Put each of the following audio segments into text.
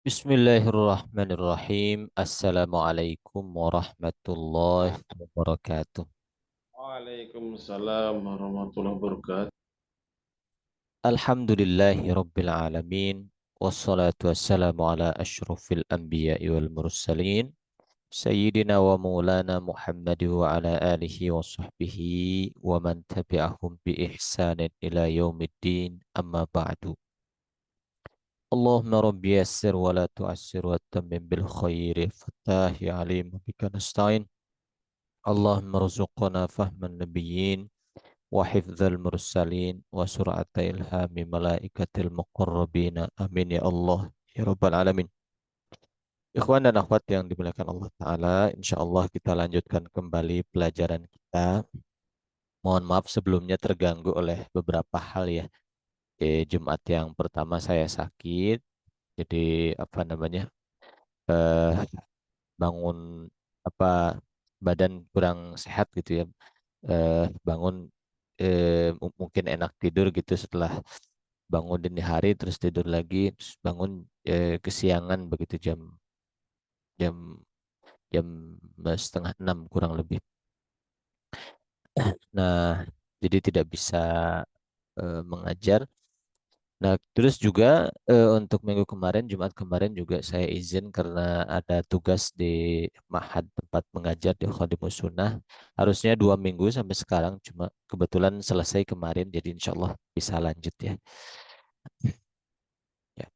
Bismillahirrahmanirrahim. Assalamualaikum warahmatullahi wabarakatuh. Waalaikumsalam warahmatullahi wabarakatuh. Alhamdulillahi rabbil alamin. Wassalatu wassalamu ala ashrafil anbiya'i wal mursalin. Sayyidina wa maulana Muhammad wa ala alihi wa sahbihi wa man tabi'ahum bi ihsanin ila yaumiddin. Amma ba'du. Allahumma rabbi yassir wa la tu'assir wa tammim bil khairi. Fattahi alim bika nasta'in. اللهم ارزقنا فهم النبيين وحفظ المرسلين وسرعة إلهام ملائكة المقربين آمين يا الله يا رب العالمين. Ikhwan dan akhwat yang dimuliakan Allah Ta'ala, insya Allah kita lanjutkan kembali pelajaran kita. Mohon maaf sebelumnya terganggu oleh beberapa hal ya. Jumat yang pertama saya sakit, jadi apa namanya, eh, bangun apa badan kurang sehat gitu ya. Bangun mungkin enak tidur gitu setelah bangun dini hari terus tidur lagi terus bangun kesiangan begitu jam jam setengah enam kurang lebih. Nah, jadi tidak bisa mengajar. Nah, terus juga untuk minggu kemarin, Jumat kemarin juga saya izin karena ada tugas di Mahad tempat mengajar di Khadimus Sunnah. Harusnya 2 minggu sampai sekarang, cuma kebetulan selesai kemarin, jadi insya Allah bisa lanjut ya. Ya,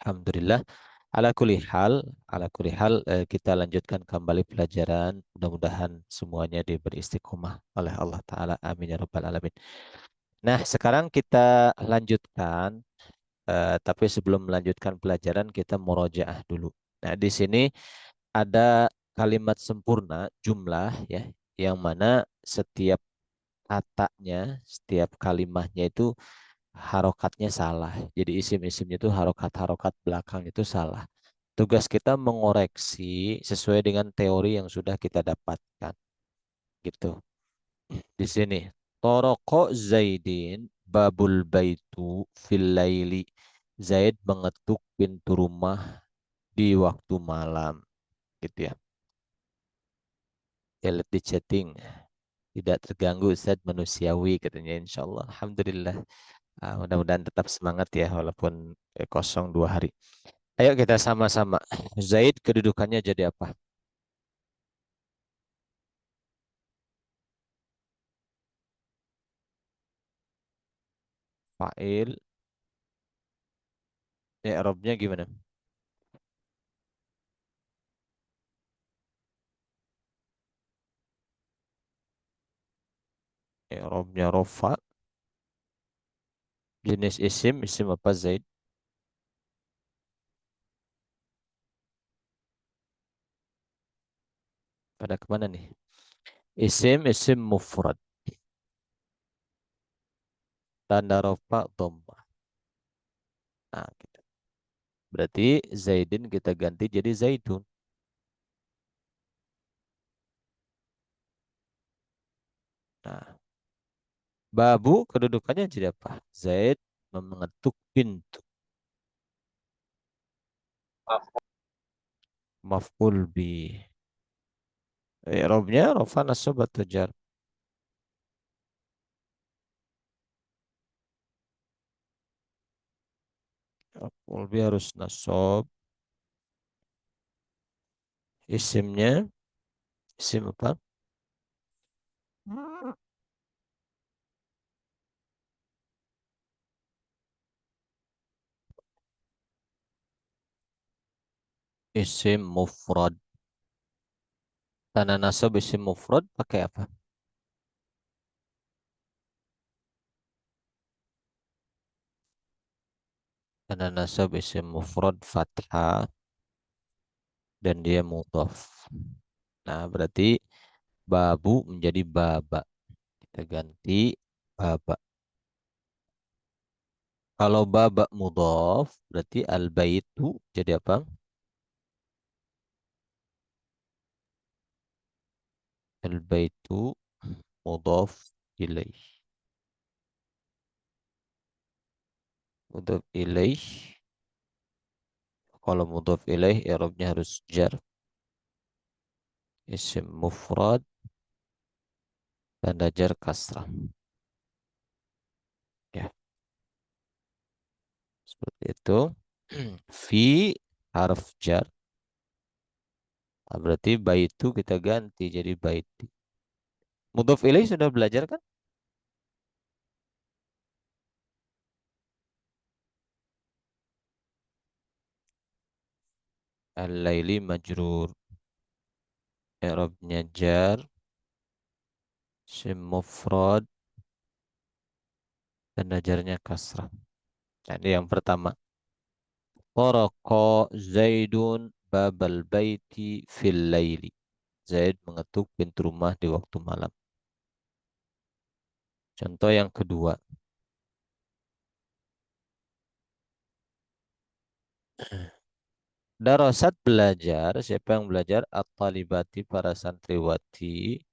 Alhamdulillah. Ala kuli hal kita lanjutkan kembali pelajaran. Mudah-mudahan semuanya diberi istiqomah oleh Allah Ta'ala. Amin ya Rabbal Alamin. Nah, sekarang kita lanjutkan. Tapi sebelum melanjutkan pelajaran kita murojaah dulu. Nah, di sini ada kalimat sempurna jumlah ya, yang mana setiap katanya, setiap kalimatnya itu harokatnya salah. Jadi isim-isimnya itu harokat-harokat belakang itu salah. Tugas kita mengoreksi sesuai dengan teori yang sudah kita dapatkan. Gitu. Di sini. Toroko Zaidin babul baitu fil laili. Zaid mengetuk pintu rumah di waktu malam. Gitu ya. Ya, lihat di chatting. Tidak terganggu Ustaz manusiawi katanya insya Allah. Alhamdulillah. Mudah-mudahan tetap semangat ya walaupun kosong 2 hari. Ayo kita sama-sama. Zaid kedudukannya jadi apa? Fa'il. I'rabnya gimana? I'rabnya rofa. Jenis isim, isim apa Zaid? Pada kemana nih? Isim, isim mufrad. Tanda rofa dhamma. Nah, gitu. Berarti Zaidin kita ganti jadi Zaidun. Nah, babu kedudukannya jadi apa? Zaid mengetuk pintu. Maf'ul bi. I'rabnya rofa nasab atau jar? Maf'ul bi harus nasab. Isimnya, isim apa? Isim mufrad. Tanda nasab isim mufrad pakai apa? Tanda nasab isim mufrad fathah dan dia mudhaf. Nah, berarti babu menjadi baba. Kita ganti baba. Kalau baba mudhaf, berarti al-baitu jadi apa? Al-baitu mudhaf ilaih. Mudhaf ilaih. Kalau mudhaf ilaih, i'rabnya harus jar. Isim mufrad, tanda jar kasrah. Ya, seperti itu. Fi harf jar. Ah, berarti baitu kita ganti jadi baiti. Mudhaf ilaih sudah belajar kan? Al-laili majrur. I'rabnya jar. Isim mufrad, tanda jarnya kasrah. Jadi yang pertama. Taraqa Zaidun babal baiti fil laili. Zaid mengetuk pintu rumah di waktu malam. Contoh yang kedua. Darasat belajar. Siapa yang belajar? At-talibati para santriwati.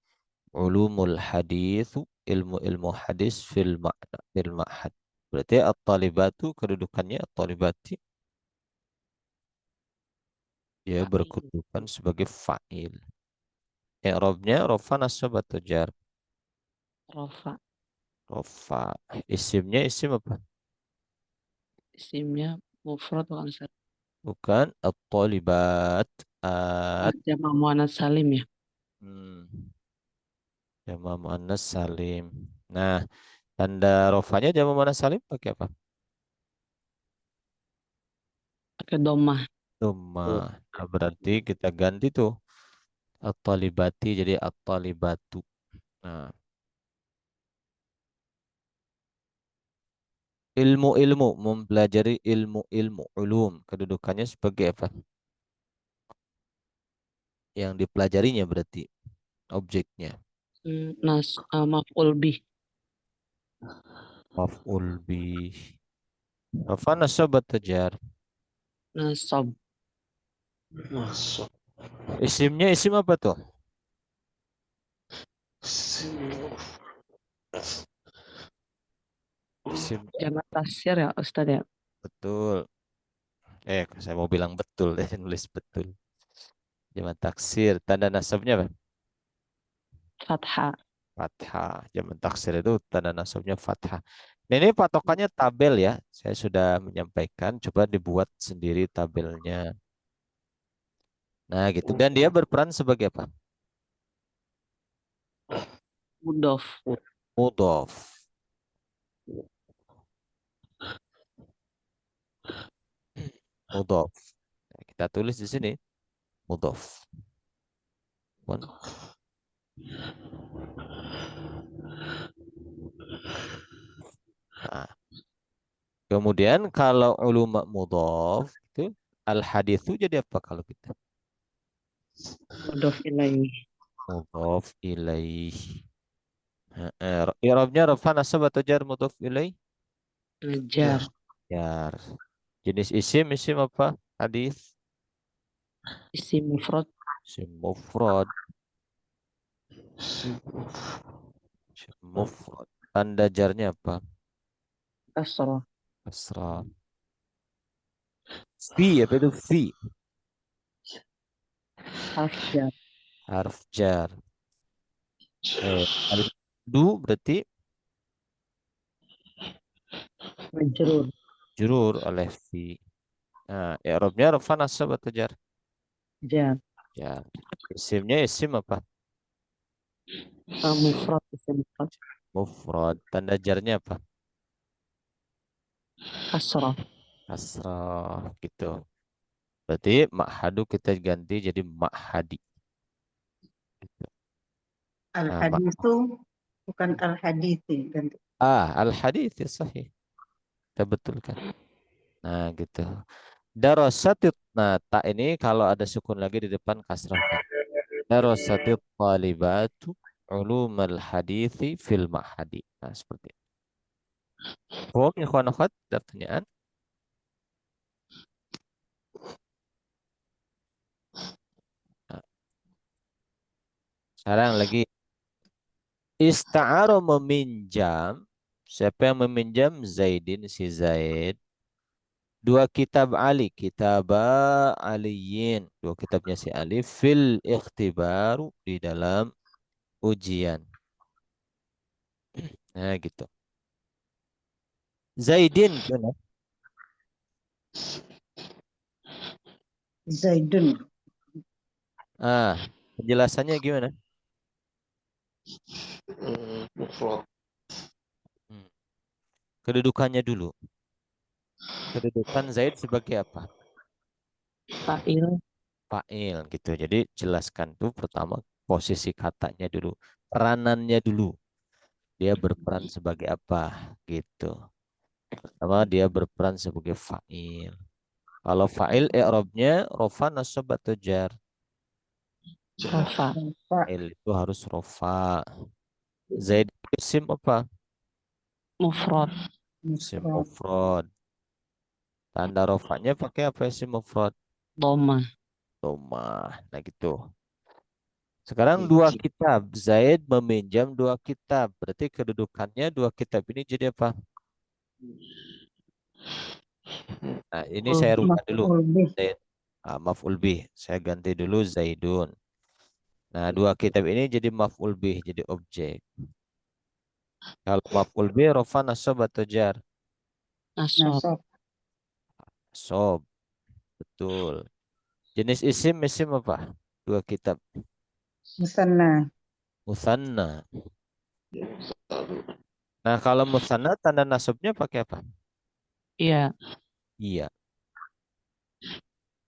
Ulumul hadis. Ilmu-ilmu hadis fil ma'na. Fil ma'had. Berarti at-talibatu kedudukannya at-talibati. Dia Fa'il. berkedudukan sebagai fa'il. I'rabnya rofa nasab atau jar? Rofa. Rofa. Isimnya isim apa? Isimnya mufrad bukan salim. Bukan at-talibat. Ah, At. Jamak muannas salim ya. Hmm. Jama muannas salim. Nah, tanda rofanya jama muannas salim pakai apa? Pakai domah. Dhamma. Nah, berarti kita ganti tuh at-talibati jadi at-talibatu. Nah, ilmu-ilmu mempelajari ilmu-ilmu ulum kedudukannya sebagai apa? Yang dipelajarinya berarti objeknya. Maf'ul bih. Maf'ul bih. Rafa nasab atau jar? Nasab. Masuk. Isimnya isim apa tuh? Isim Jamak taksir ya Ustaz ya. betul. Saya mau bilang betul deh, nulis betul. Jamak taksir. Tanda nasabnya apa? Fathah. Fathah. Jamak taksir itu tanda nasabnya fathah. Nah, ini patokannya tabel ya. Saya sudah menyampaikan. Coba dibuat sendiri tabelnya. Nah, gitu. Dan dia berperan sebagai apa? Mudof. Mudhof. Mudhof. Nah, kita tulis di sini. Mudhof. Pun. Nah, kemudian kalau uluma mudhof itu al hadithu jadi apa kalau kita? Mudof ilaih. Mudhof ilaih. I'rabnya rafa nasab atau jar mudhof ilaih? Najar. Jar. Jenis isim isim apa? Hadis. Isim mufrad. Isim mufrad. Isim mufrad. Tanda jarnya apa? Kasrah. Kasrah. Fi apa itu fi? Harf jar. Harf jar. Alif du berarti Majrur. jurur oleh fi. Nah, i'rabnya rafa nasab atau jar? Jar. Jar. Isimnya isim apa? Mufrad. Isim mufrad. Mufrad. Tanda jarnya apa? Kasrah. Kasrah gitu. Berarti makhadu kita ganti jadi makhadi. Gitu. Nah, Al-haditsu bukan al-hadithi ganti. al-hadits ya sahih. Kita betulkan. Nah, gitu. Darasatut. Nah, tak ini kalau ada sukun lagi di depan kasrahkan. Darasatut talibatu ulumal hadithi fil mahadi. Nah, seperti itu. Paham, ikhwan akhwat? Ada pertanyaan? Nah, sekarang lagi ista'ara meminjam. Siapa yang meminjam? Zaidin si Zaid. Dua kitab Ali, kitab Aliyin, dua kitabnya si Ali fil ikhtibaru di dalam ujian. Nah, gitu. Zaidin gimana? Zaidun. Ah, penjelasannya gimana? Mufrad. Hmm. Kedudukannya dulu. Kedudukan Zaid sebagai apa? Fa'il. Fa'il gitu. Jadi jelaskan tuh pertama posisi katanya dulu, peranannya dulu. Dia berperan sebagai apa gitu. Pertama dia berperan sebagai fa'il. Kalau fa'il i'rabnya rofa nasab atau jar. Rofa. Pak Fa'il itu harus rofa. Zaid isim apa? Mufrad. Isim Mufrad. mufrad. Tanda rofanya pakai apa isim mufrad? Doma. Domah. Nah gitu. Sekarang dua kitab. Zaid meminjam dua kitab. Berarti kedudukannya dua kitab ini jadi apa? Nah, ini saya rubah dulu. Maf'ul bih. Zaid. Maf'ul bih. Saya ganti dulu Zaidun. Nah, dua kitab ini jadi maf'ul bih, jadi objek. Kalau maf'ul bih, rofa nasab atau jar? Nasab. Nasab. Sob. Betul. Jenis isim, isim apa? Dua kitab. Musanna. Musanna. Nah, kalau musanna, tanda nasabnya pakai apa? Iya. Iya.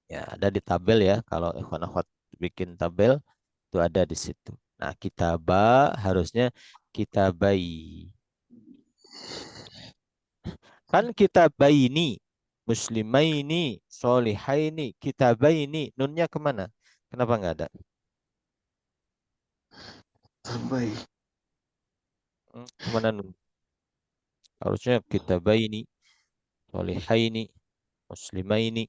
Ya, ada di tabel ya. Kalau ikhwan akhwat bikin tabel, itu ada di situ. Nah, kitaba harusnya kitabai. Kan kitabaini, muslimaini, solihaini, kitabaini. Nunnya kemana? Kenapa nggak ada? Terbaik. Kemana nun? Harusnya kitabaini, solihaini, muslimaini.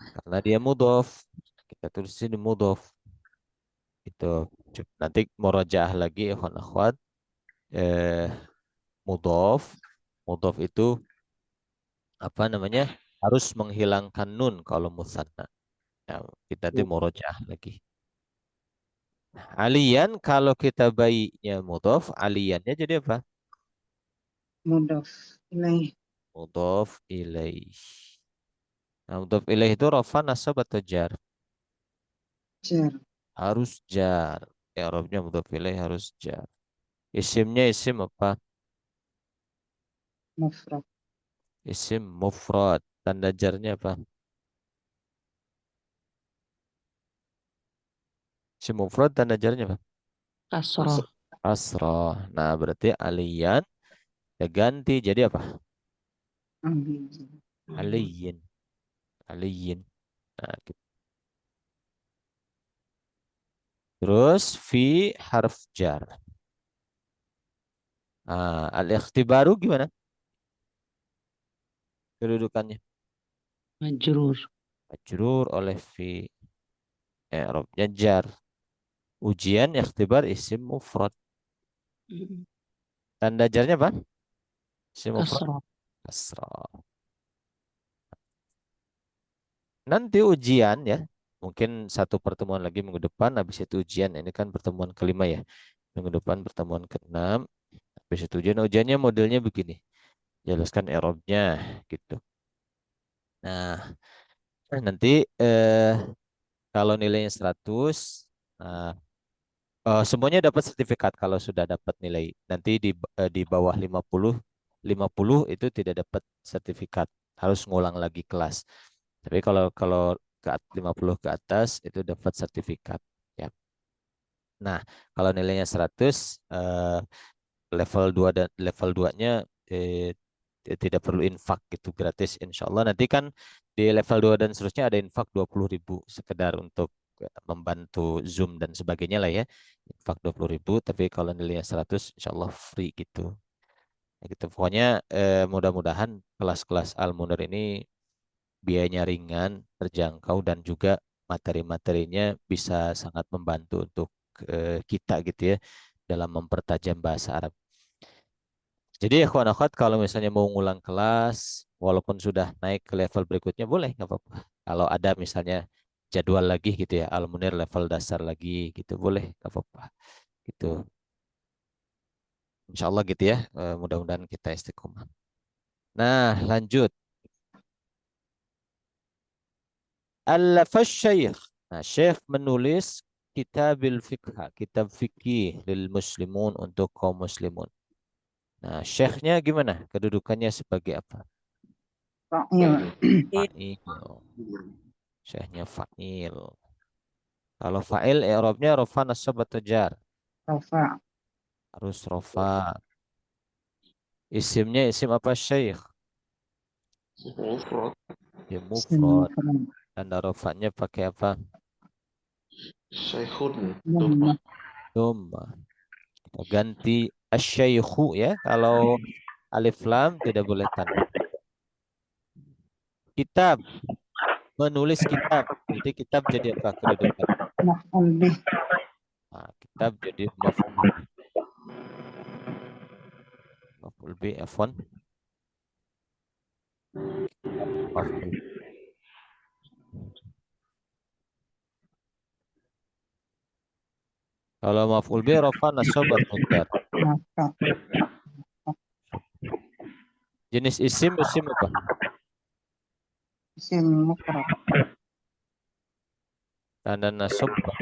Karena dia mudhof. Kita tulis ini mudhof. Itu. Nanti murojaah lagi ikhwan akhwat. Eh, mudhof. Mudhof itu apa namanya? Harus menghilangkan nun kalau musanna. Nah, kita nanti murojaah lagi. Alian kalau kita bayinya mudhof, aliannya jadi apa? Mudhof ilaih. Mudhof ilaih. Nah, mudhof ilaih itu rafa nasab atau jar? Jar. Harus jar. I'rabnya mudhof ilaih harus jar. Isimnya isim apa? Mufrad. Isim mufrad. Tanda jarnya apa? Isim mufrad tanda jarnya apa? Kasroh. Asrah. Nah, berarti alian ya ganti jadi apa? Amin. Aliyin. Aliyin. Nah, gitu. Terus fi harf jar. Al-ikhtibaru gimana kedudukannya? Majrur. Majrur oleh fi. I'rabnya jar. Ujian ikhtibar isim mufrad. Tanda jarnya apa? Isim mufrad Kasroh. kasrah. Nanti ujian ya. Mungkin satu pertemuan lagi minggu depan. Habis itu ujian. Ini kan pertemuan kelima ya. Minggu depan pertemuan keenam. Habis itu ujian. Ujiannya modelnya begini. Jelaskan i'rabnya gitu. Nah, nanti kalau nilainya 100, nah, semuanya dapat sertifikat kalau sudah dapat nilai. Nanti di bawah 50 itu tidak dapat sertifikat. Harus ngulang lagi kelas. Tapi kalau kalau 50 ke atas itu dapat sertifikat. Ya. Nah, kalau nilainya 100, level 2 dan level 2-nya tidak perlu infak gitu, gratis insya Allah. Nanti kan di level 2 dan seterusnya ada infak 20.000 sekedar untuk membantu Zoom dan sebagainya lah ya. Infak 20.000, tapi kalau nilainya 100 insya Allah free gitu. Ya gitu. Pokoknya mudah-mudahan kelas-kelas Al-Munir ini biayanya ringan, terjangkau dan juga materi-materinya bisa sangat membantu untuk kita gitu ya dalam mempertajam bahasa Arab. Jadi ikhwan akhwat kalau misalnya mau ngulang kelas, walaupun sudah naik ke level berikutnya boleh, nggak apa-apa. Kalau ada misalnya jadwal lagi gitu ya, Al-Munir level dasar lagi gitu boleh, nggak apa-apa. Gitu. Insya Allah gitu ya. Mudah-mudahan kita istiqomah. Nah, lanjut. Al-Lafash Syekh. Nah, Syekh menulis Kitabil Fiqh, kitab fikih lil muslimun untuk kaum muslimun. Nah, syekhnya gimana? Kedudukannya sebagai apa? Fa'il. Fa'il. Syekhnya fa'il. Kalau fa'il, i'rabnya rofa nasab atau jar? Rafa. Harus rofa. Isimnya isim apa syekh? Mufrad. Ya Isim mufrad. mufrad. Tanda rofanya pakai apa? Syekhun. Dhammah. Dhamma. Kita ganti asyaykhu ya. Kalau alif lam tidak boleh tanwin. Kitab. Menulis kitab. Berarti kitab jadi apa kedudukan? Maf'ul bih. Nah, kitab jadi maf'ul. Maf'ul bi afwan. Maf'ul. Kalau maf'ul bi rafa nasab atau jar. Maf'ul. Jenis isim isim apa? Isim mufrad. Tanda nasab apa?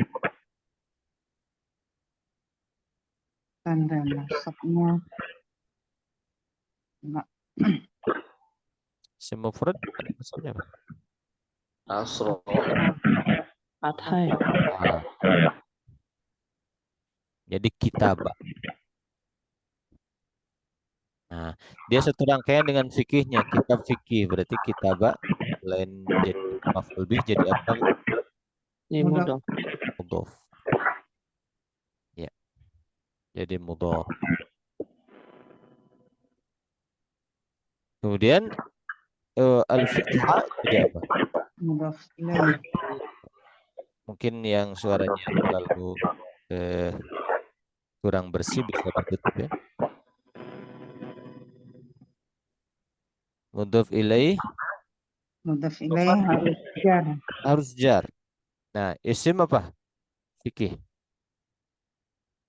Tanda nasabnya enggak. Isim mufrad tanda nasabnya apa? Asro. Fathah ya. Ah, jadi kitab. Nah, dia satu rangkaian dengan fikihnya, kitab fikih. Berarti kitabah lain jadi maf'ul bih jadi apa? Ini Mudhaf. mudah. Mudhof. Ya, jadi mudhof. Kemudian al-fiqha jadi apa? Mudhaf ilaih. Mungkin yang suaranya terlalu eh, kurang bersih bisa ditutup ya. Mudhof ilaih Mudhaf ilaih harus jar. harus jar. Nah, isim apa? Fikih.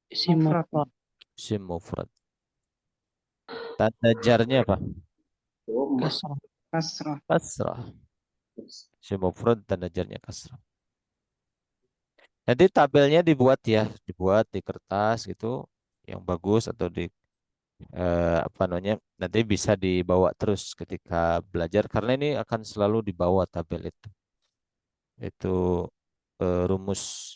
Isim Mufrad. mufrad. Isim mufrad. Tanda jarnya apa? Kasrah. Kasrah. Kasrah. Isim mufrad tanda jarnya kasrah. Nanti tabelnya dibuat ya, dibuat di kertas gitu yang bagus atau di apa namanya nanti bisa dibawa terus ketika belajar karena ini akan selalu dibawa tabel itu rumus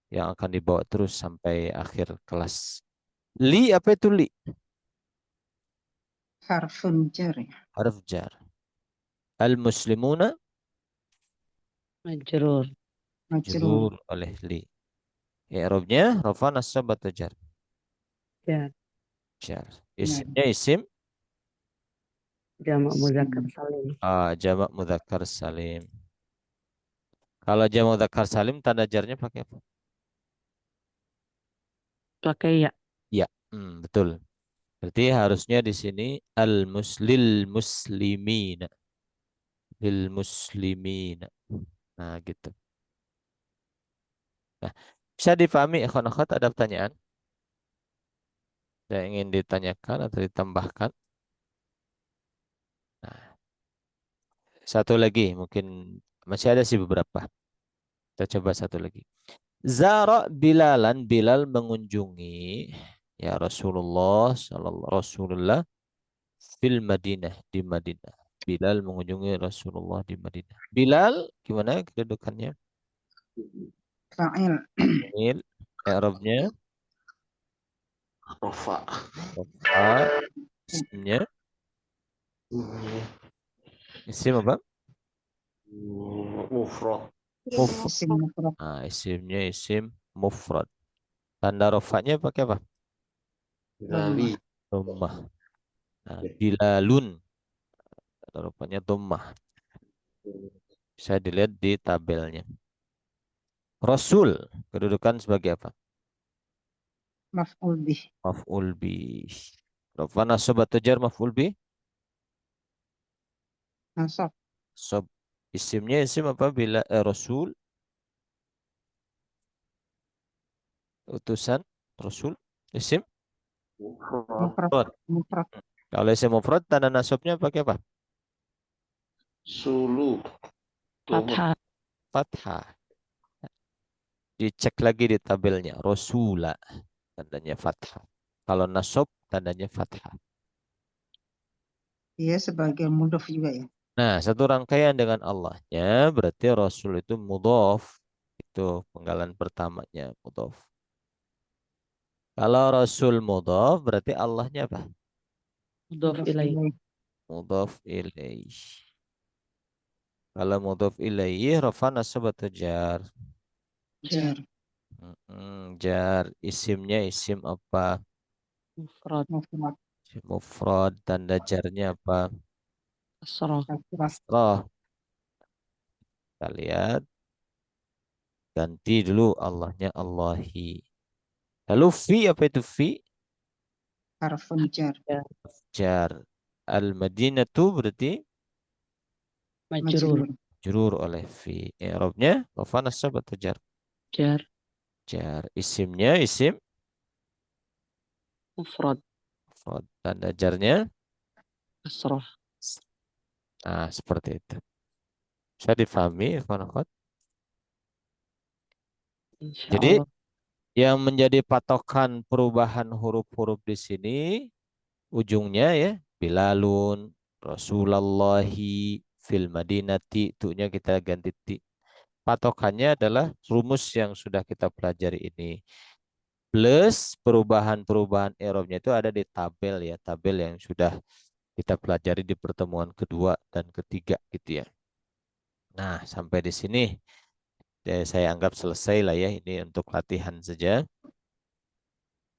yang akan dibawa terus sampai akhir kelas. Li apa itu li? Harfun jar ya. Harf jar. Al muslimuna Majrur. Majrur. jurur oleh li. I'rabnya rafa nasab atau jar? Ya. Jar. Nah, Isimnya isim Jamak muzakkar isim. salim. jamak mudzakkar salim. Kalau jamak mudzakkar salim tanda jarnya pakai apa? Pakai ya. Ya, betul. Berarti harusnya di sini al muslil muslimin, lil muslimin. Nah, gitu. Nah, bisa difahami ikhwan akhwat ada pertanyaan yang ingin ditanyakan atau ditambahkan? Nah, satu lagi mungkin masih ada sih beberapa. Kita coba satu lagi. Zara Bilalan Bilal mengunjungi ya Rasulullah fil Madinah di Madinah. Bilal mengunjungi Rasulullah di Madinah. Bilal gimana kedudukannya? Fa'il. Fa'il. I'rabnya Rafa. rafa. Isimnya isim apa? Mufrad. Mufrad. Isim mufrad. Nah, isimnya isim mufrad. Tanda rofanya pakai apa? Gali. Dhammah. Nah, bilalun. Tanda rofanya dhammah. Bisa dilihat di tabelnya. Rasul kedudukan sebagai apa? Maf'ul bih. Maf'ul bih. Rafa nasab atau jar maf'ul bi? Nasab. Sob. Isimnya isim apa bila Rasul utusan Rasul isim Mufrad. Mufrad. mufrad. Mufrad. Kalau isim mufrad tanda nasabnya pakai apa? Sulu. Fathah. Fathah. Dicek lagi di tabelnya. Rasula tandanya fathah. Kalau nasab tandanya fathah. Dia sebagai mudhof juga ya. Nah, satu rangkaian dengan Allahnya berarti Rasul itu mudhof. Itu penggalan pertamanya mudhof. Kalau Rasul mudhof berarti Allahnya apa? Mudhof Mudhof ilaih. ilaih. Mudhof ilaih. Kalau mudhof ilaih rafa nasab atau jar? Jar. Jar isimnya isim apa? Mufrad. Mufrad. Isim mufrad tanda jarnya apa? Kasrah. Kasrah. Kasrah. Kita lihat ganti dulu Allahnya Allahi. Lalu fi apa itu fi? Harfun jar. Ya. Jar. Al-Madinatu berarti Majrur. Majrur. jurur oleh fi. I'rabnya rafa nasab atau jar? Jar. Jar. Isimnya isim Mufrad. mufrad. Tanda jarnya Kasrah. nah seperti itu. Bisa difahami, ikhwan akhwat? Jadi Insyaallah. yang menjadi patokan perubahan huruf-huruf di sini ujungnya ya Bilalun, Rasulullahi, fil Madinati, itunya kita ganti ti. Patokannya adalah rumus yang sudah kita pelajari ini. Plus perubahan-perubahan i'rabnya itu ada di tabel ya, tabel yang sudah kita pelajari di pertemuan kedua dan ketiga gitu ya. Nah, sampai di sini saya anggap selesai lah ya ini untuk latihan saja.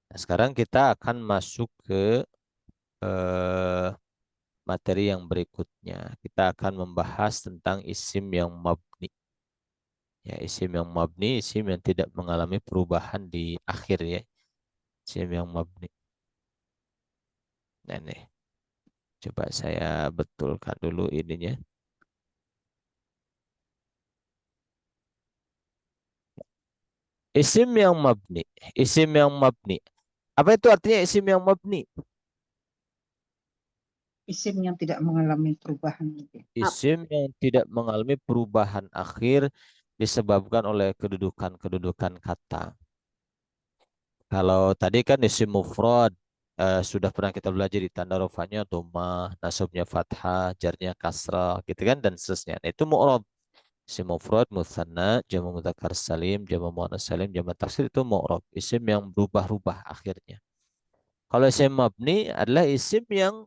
Nah, sekarang kita akan masuk ke eh, materi yang berikutnya. Kita akan membahas tentang isim yang mabni. Ya, isim yang mabni, isim yang tidak mengalami perubahan di akhir ya. Isim yang mabni. Nah, nih. Coba saya betulkan dulu ininya. Isim yang mabni. Isim yang mabni. Apa itu artinya isim yang mabni? Isim yang tidak mengalami perubahan gitu ya. Isim yang tidak mengalami perubahan akhir disebabkan oleh kedudukan-kedudukan kata. Kalau tadi kan isim mufrad sudah pernah kita belajar di tanda rofanya dhamma, nasabnya fathah, jarnya kasrah, gitu kan dan seterusnya. Nah, itu mu'rab. Isim mufrad, mutsanna, jamak mudzakkar salim, jamak muannas salim, jamak taksir itu mu'rab. Isim yang berubah-ubah akhirnya. Kalau isim mabni adalah isim yang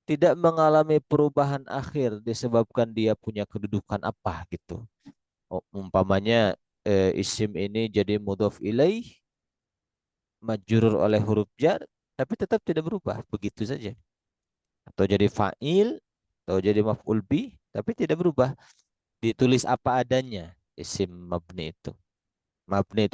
tidak mengalami perubahan akhir disebabkan dia punya kedudukan apa gitu. Oh, umpamanya isim ini jadi mudhof ilaih majrur oleh huruf jar tapi tetap tidak berubah begitu saja atau jadi fa'il atau jadi maf'ul bi tapi tidak berubah ditulis apa adanya isim mabni itu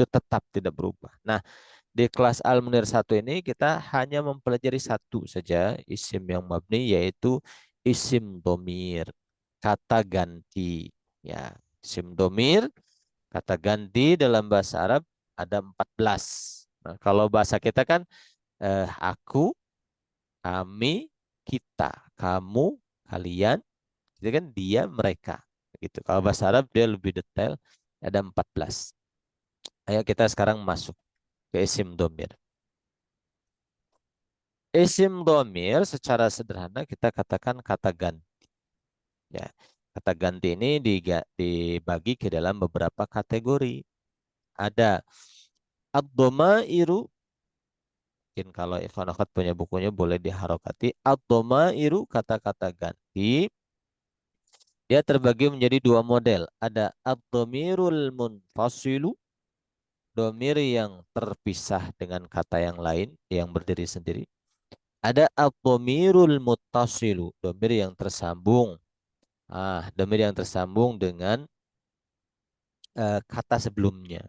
tetap tidak berubah. Nah, di kelas Al-Munir 1 ini kita hanya mempelajari satu saja isim yang mabni yaitu isim domir, kata ganti. Ya, isim domir, kata ganti dalam bahasa Arab ada 14. Nah, kalau bahasa kita kan aku, kami, kita, kamu, kalian, itu kan dia, mereka. Gitu. Kalau bahasa Arab dia lebih detail ada 14. Ayo kita sekarang masuk ke isim domir. Isim domir secara sederhana kita katakan kata ganti. Ya, kata ganti ini dibagi ke dalam beberapa kategori. Ada ad-dhamairu, mungkin kalau ikhwan akhwat punya bukunya boleh diharokati. Ad-dhamairu kata-kata ganti dia terbagi menjadi dua model. Ada ad-dhamirul munfasilu, domir yang terpisah dengan kata yang lain yang berdiri sendiri. Ada ad-dhamirul muttasilu, domir yang tersambung. Domir yang tersambung dengan kata sebelumnya.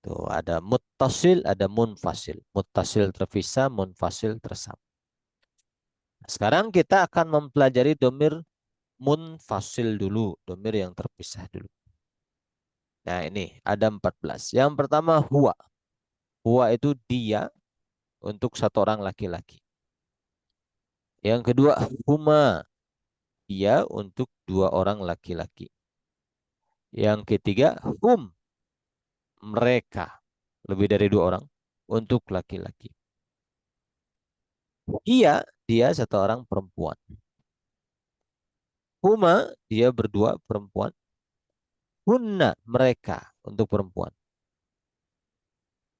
Tuh, ada muttasil, ada munfasil. Muttasil terpisah, munfasil tersambung. Sekarang kita akan mempelajari domir munfasil dulu, domir yang terpisah dulu. Nah, ini ada 14. Yang pertama huwa. Huwa itu dia untuk satu orang laki-laki. Yang kedua huma, dia untuk dua orang laki-laki. Yang ketiga hum, mereka, lebih dari dua orang untuk laki-laki. Dia satu orang perempuan. Huma, dia berdua perempuan. Hunna, mereka untuk perempuan.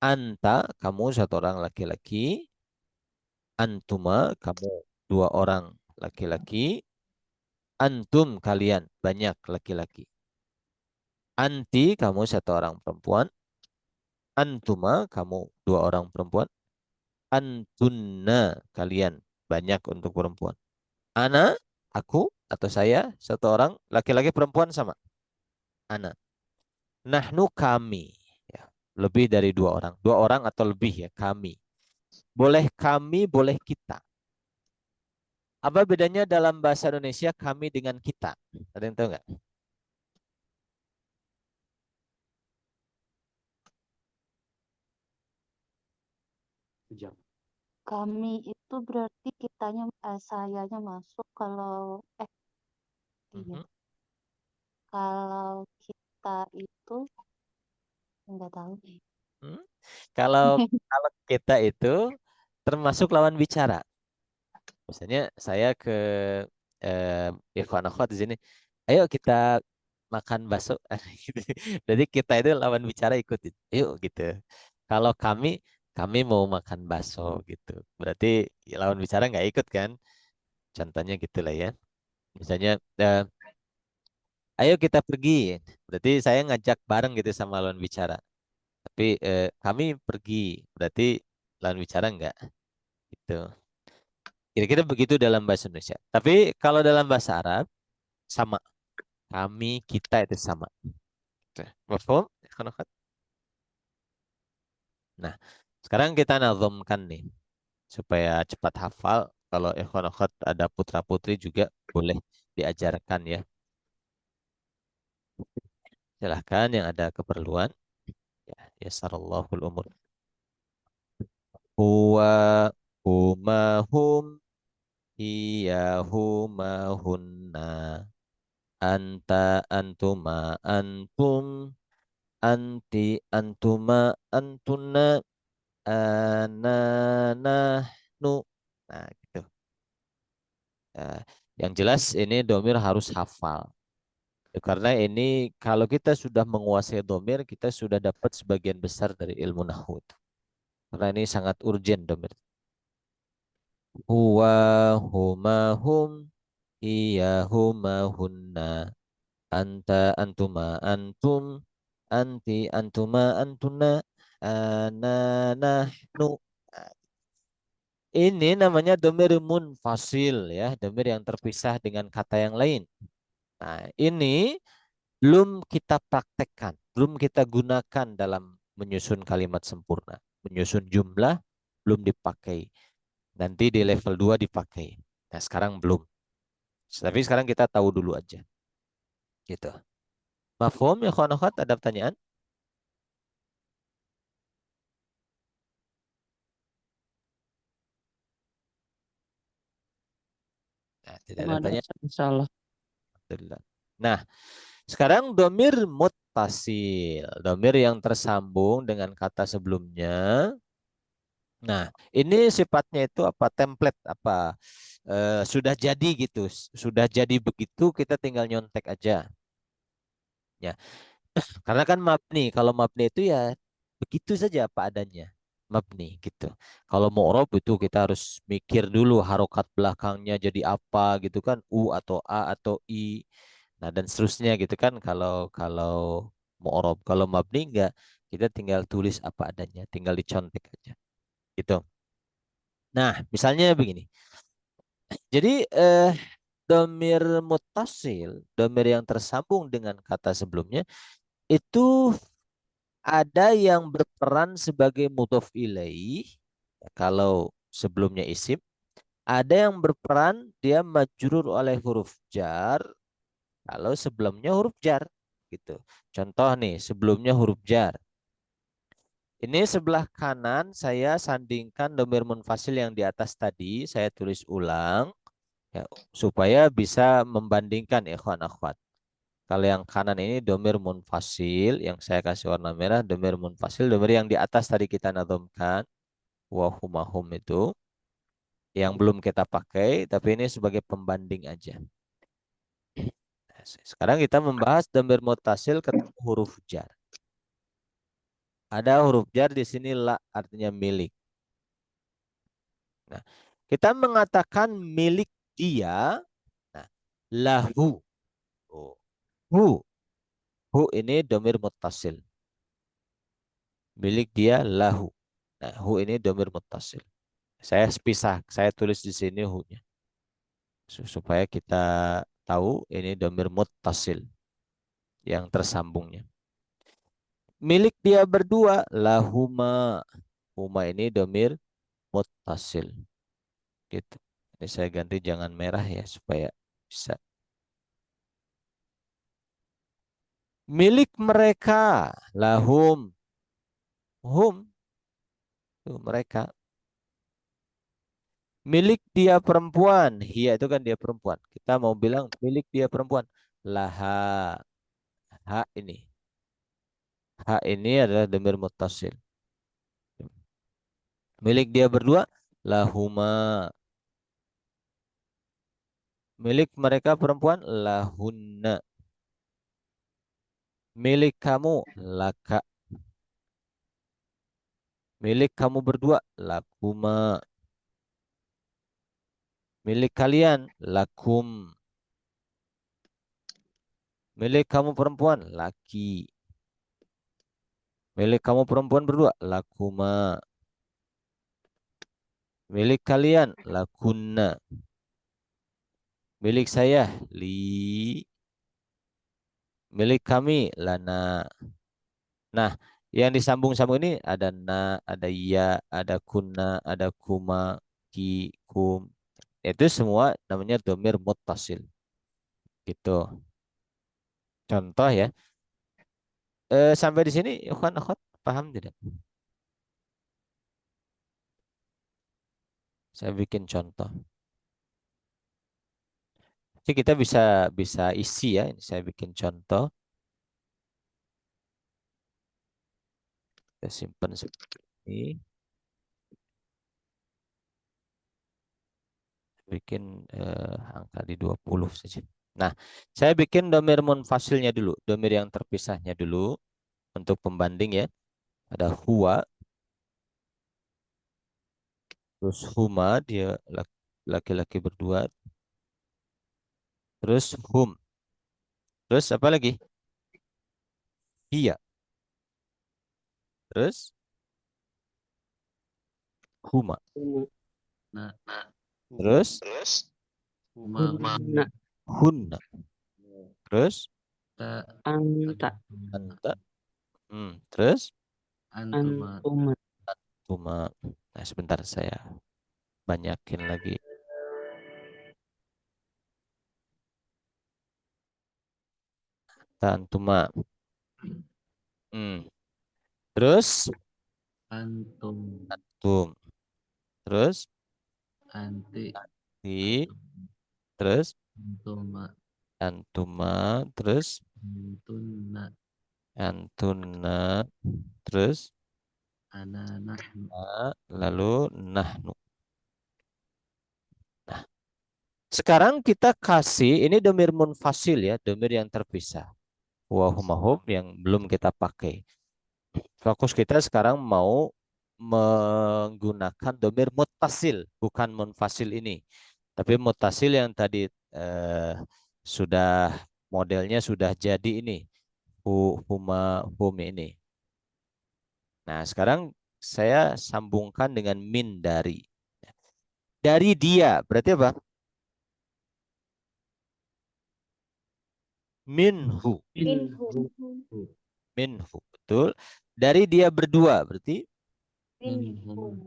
Anta, kamu satu orang laki-laki. Antuma, kamu dua orang laki-laki. Antum, kalian banyak laki-laki. Anti, kamu satu orang perempuan. Antuma, kamu dua orang perempuan. Antunna, kalian banyak untuk perempuan. Ana, aku atau saya satu orang laki-laki perempuan sama. Ana. Nahnu, kami. Ya, lebih dari dua orang atau lebih ya, kami. Boleh kami, boleh kita. Apa bedanya dalam bahasa Indonesia kami dengan kita? Ada yang tahu nggak? Kami itu berarti sayanya masuk kalau iya. Mhm. Kalau kita itu nggak tahu. Hmm? Kalau kalau kita itu termasuk lawan bicara. Misalnya saya ke Ikhwan Akhwat di sini, ayo kita makan bakso. Gitu. Jadi kita itu lawan bicara ikutin, yuk gitu. Kalau kami mau makan bakso gitu. Berarti ya lawan bicara nggak ikut kan? Contohnya gitulah ya. Misalnya, ayo kita pergi. Berarti saya ngajak bareng gitu sama lawan bicara. Tapi kami pergi. Berarti lawan bicara nggak gitu. Kira-kira begitu dalam bahasa Indonesia. Tapi kalau dalam bahasa Arab sama. Kami, kita itu sama. Oke. Mafhum? Ikhwan akhwat? Nah, sekarang kita nazamkan nih supaya cepat hafal. Kalau ikhwan akhwat ada putra-putri juga boleh diajarkan ya. Silahkan yang ada keperluan. Ya, yasarallahul umur. Huwa huma hum hiya huma hunna anta antuma antum anti antuma antuna ana nahnu. Nah, gitu. Eh, yang jelas ini domir harus hafal. Karena ini kalau kita sudah menguasai domir, kita sudah dapat sebagian besar dari ilmu nahwu itu. Karena ini sangat urgent domir. Huwa huma hum iya huma hunna anta antuma antum anti antuma antuna ana nahnu. Nah, ini namanya domir munfasil ya, domir yang terpisah dengan kata yang lain. Nah, ini belum kita praktekkan, belum kita gunakan dalam menyusun kalimat sempurna. Menyusun jumlah belum dipakai. Nanti di level 2 dipakai. Nah, sekarang belum. Tapi sekarang kita tahu dulu aja. Gitu. Mafhum ya kawan akhwat, ada pertanyaan? Nah, tidak ada Nggak ada pertanyaan. salah. Alhamdulillah. Nah, sekarang domir muttasil. Domir yang tersambung dengan kata sebelumnya. Nah, ini sifatnya itu apa? Template apa? Sudah jadi gitu. Sudah jadi begitu, kita tinggal nyontek aja. Ya, karena kan mabni. Kalau mabni itu ya begitu saja apa adanya. Mabni gitu. Kalau mu'rob itu kita harus mikir dulu harokat belakangnya jadi apa gitu kan. U atau A atau I. Nah, dan seterusnya gitu kan kalau kalau mu'rob. Kalau mabni enggak, kita tinggal tulis apa adanya, tinggal dicontek aja. Gitu. Nah, misalnya begini. Jadi domir mutasil, domir yang tersambung dengan kata sebelumnya itu Ada yang berperan sebagai mudhof ilaih, kalau sebelumnya isim. Ada yang berperan dia majrur oleh huruf jar, kalau sebelumnya huruf jar. Gitu. Contoh nih, sebelumnya huruf jar. Ini sebelah kanan saya sandingkan domir munfasil yang di atas tadi, saya tulis ulang ya, supaya bisa membandingkan ikhwan akhwat. Kalau yang kanan ini domir munfasil, yang saya kasih warna merah, domir munfasil, domir yang di atas tadi kita nazamkan, wahumahum itu, yang belum kita pakai, tapi ini sebagai pembanding aja. Sekarang kita membahas domir muttasil ketemu huruf jar. Ada huruf jar di sini la, artinya milik. Nah, kita mengatakan milik dia, nah, lahu. Oh, hu. Hu ini domir muttasil. Milik dia lahu. Nah, hu ini domir muttasil. Saya pisah, saya tulis di sini hu-nya. Supaya kita tahu ini domir muttasil yang tersambungnya. Milik dia berdua lahuma. Huma ini domir muttasil. Gitu. Ini saya ganti jangan merah ya supaya bisa. Milik mereka lahum. Hum itu mereka. Milik dia perempuan, hiya itu kan dia perempuan. Kita mau bilang milik dia perempuan. Laha. Ha ini. Ha ini adalah domir muttasil. Milik dia berdua lahuma. Milik mereka perempuan lahunna. Milik kamu laka. Milik kamu berdua lakuma. Milik kalian lakum. Milik kamu perempuan laki. Milik kamu perempuan berdua lakuma. Milik kalian lakunna. Milik saya li. Milik kami lana. Nah, yang disambung-sambung ini ada na, ada ya, ada kunna, ada kuma, ki, kum. Itu semua namanya domir muttasil. Gitu. Contoh ya. Sampai di sini, ikhwan akhwat, paham tidak? Saya bikin contoh. Jadi kita bisa bisa isi ya. Ini saya bikin contoh. Kita simpan seperti ini. Bikin angka di 20 saja. Nah, saya bikin domir munfasilnya dulu. Domir yang terpisahnya dulu. Untuk pembanding ya. Ada huwa. Terus huma, dia laki-laki berdua. Terus hum. Terus apa lagi? Hiya. Terus huma. Nah, Terus huma Hunna. hunna. Terus ta Anta. anta. Terus antuma Antuma. huma. Nah, sebentar saya banyakin lagi. Antuma. Terus antum antum. Terus anti di. Terus antuma antuma. Terus antunna antuna. Terus ana nahnu lalu nahnu. Nah, sekarang kita kasih ini domir munfasil ya, domir yang terpisah. Wahumahum yang belum kita pakai. Fokus kita sekarang mau menggunakan domir muttasil, bukan munfasil ini. Tapi muttasil yang tadi sudah modelnya sudah jadi ini. Huma, hum ini. Nah, sekarang saya sambungkan dengan min dari. Dari dia, berarti apa? Minhu. Minhu. Minhu, betul. Dari dia berdua berarti